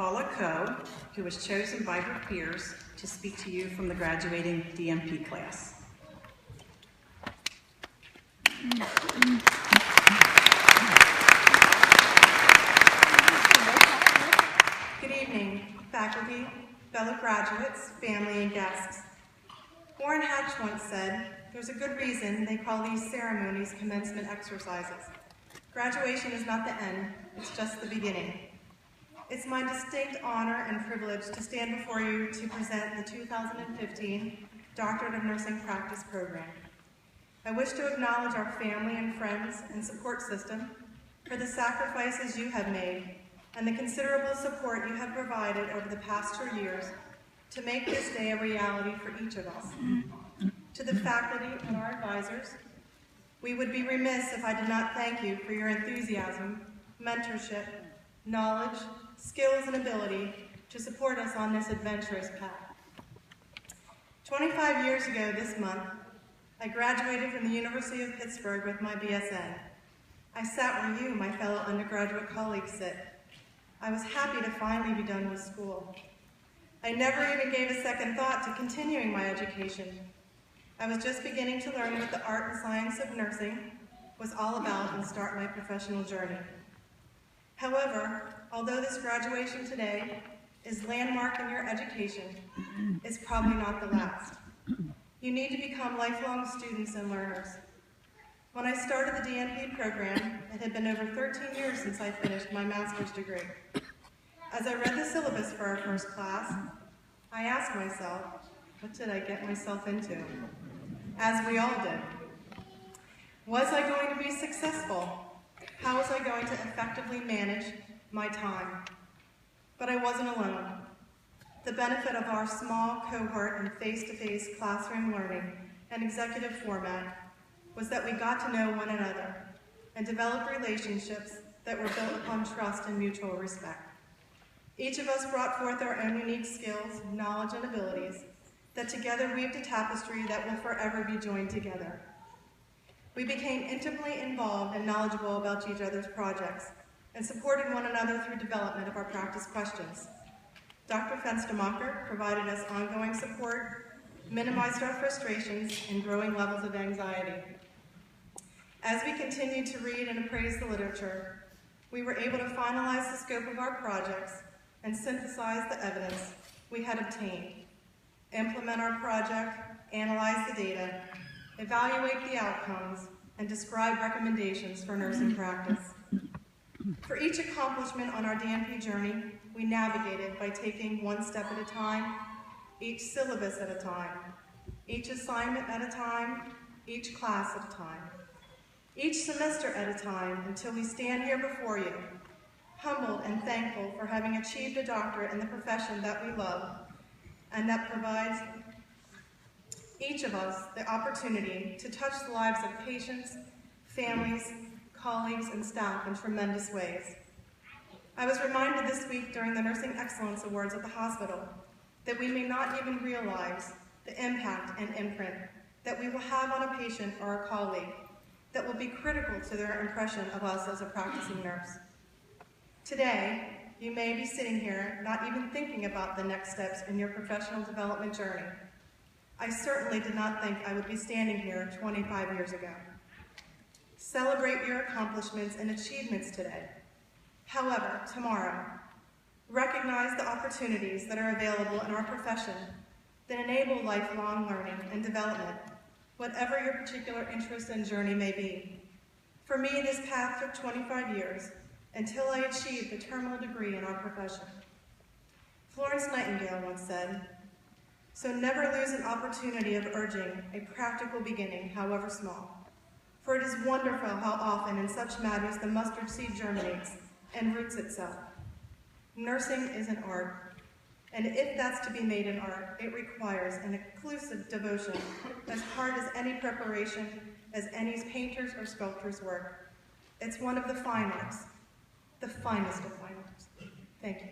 Paula Coe, who was chosen by her peers to speak to you from the graduating DMP class. Good evening, faculty, fellow graduates, family, and guests. Warren Hatch once said, "There's a good reason they call these ceremonies commencement exercises. Graduation is not the end, it's just the beginning." It's my distinct honor and privilege to stand before you to present the 2015 Doctorate of Nursing Practice program. I wish to acknowledge our family and friends and support system for the sacrifices you have made and the considerable support you have provided over the past 2 years to make this day a reality for each of us. To the faculty and our advisors, we would be remiss if I did not thank you for your enthusiasm, mentorship, knowledge, skills, and ability to support us on this adventurous path. 25 years ago this month, I graduated from the University of Pittsburgh with my BSN. I sat where you, my fellow undergraduate colleagues, sit. I was happy to finally be done with school. I never even gave a second thought to continuing my education. I was just beginning to learn what the art and science of nursing was all about and start my professional journey. However, although this graduation today is landmark in your education, it's probably not the last. You need to become lifelong students and learners. When I started the DNP program, it had been over 13 years since I finished my master's degree. As I read the syllabus for our first class, I asked myself, what did I get myself into? As we all did. Was I going to be successful? How was I going to effectively manage my time? But I wasn't alone. The benefit of our small cohort and face-to-face classroom learning and executive format was that we got to know one another and developed relationships that were built upon trust and mutual respect. Each of us brought forth our own unique skills, knowledge, and abilities that together weaved a tapestry that will forever be joined together. We became intimately involved and knowledgeable about each other's projects and supported one another through development of our practice questions. Dr. Fenstermacher provided us ongoing support, minimized our frustrations, and growing levels of anxiety. As we continued to read and appraise the literature, we were able to finalize the scope of our projects and synthesize the evidence we had obtained, implement our project, analyze the data, evaluate the outcomes, and describe recommendations for nursing practice. For each accomplishment on our DNP journey, we navigated by taking one step at a time, each syllabus at a time, each assignment at a time, each class at a time, each semester at a time, until we stand here before you, humbled and thankful for having achieved a doctorate in the profession that we love and that provides each of us the opportunity to touch the lives of patients, families, colleagues, and staff in tremendous ways. I was reminded this week during the Nursing Excellence Awards at the hospital that we may not even realize the impact and imprint that we will have on a patient or a colleague that will be critical to their impression of us as a practicing nurse. Today, you may be sitting here not even thinking about the next steps in your professional development journey. I certainly did not think I would be standing here 25 years ago. Celebrate your accomplishments and achievements today. However, tomorrow, recognize the opportunities that are available in our profession that enable lifelong learning and development, whatever your particular interest and journey may be. For me, this path took 25 years until I achieved a terminal degree in our profession. Florence Nightingale once said, "So never lose an opportunity of urging a practical beginning, however small. For it is wonderful how often in such matters the mustard seed germinates and roots itself." Nursing is an art, and if that's to be made an art, it requires an exclusive devotion as hard as any preparation as any painter's or sculptor's work. It's one of the fine arts, the finest of fine arts. Thank you.